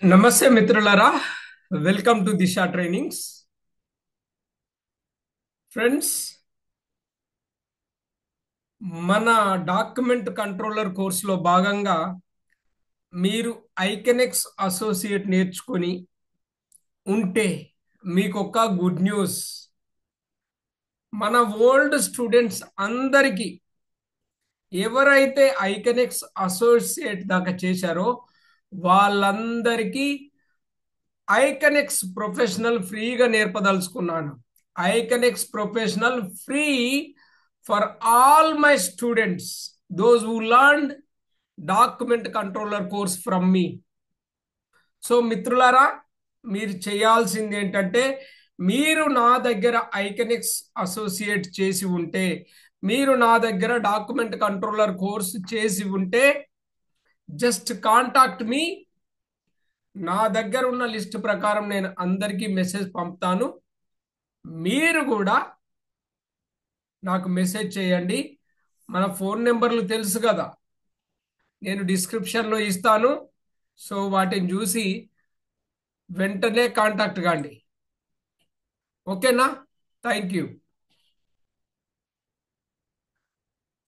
నమస్తే మిత్రులారా, welcome to Disha trainings. Friends, మన డాక్యుమెంట్ కంట్రోలర్ కోర్సులో భాగంగా మీరు ఐకెనెక్స్ అసోసియేట్ నేర్చుకొని ఉంటే మీకు ఒక గుడ్ న్యూస్. మన ఓల్డ్ స్టూడెంట్స్ అందరికీ ఎవరైతే ఐకెనెక్స్ అసోసియేట్ దాకా చేశారో వాళ్ళందరికీ ఐకనెక్స్ ప్రొఫెషనల్ ఫ్రీగా నేర్పదలుచుకున్నాను. ఐకనెక్స్ professional free for all my students, those who learned document controller course from me. So మిత్రులారా, మీరు చేయాల్సింది ఏంటంటే, మీరు నా దగ్గర ఐకనెక్స్ అసోసియేట్ చేసి ఉంటే, మీరు నా దగ్గర డాక్యుమెంట్ కంట్రోలర్ కోర్స్ చేసి ఉంటే, జస్ట్ కాంటాక్ట్ మీ. నా దగ్గర ఉన్న లిస్ట్ ప్రకారం నేను అందరికీ మెసేజ్ పంపుతాను. మీరు కూడా నాకు మెసేజ్ చేయండి. మన ఫోన్ నెంబర్లు తెలుసు కదా, నేను డిస్క్రిప్షన్లో ఇస్తాను. సో వాటిని చూసి వెంటనే కాంటాక్ట్ కాండి. ఓకేనా? Thank you.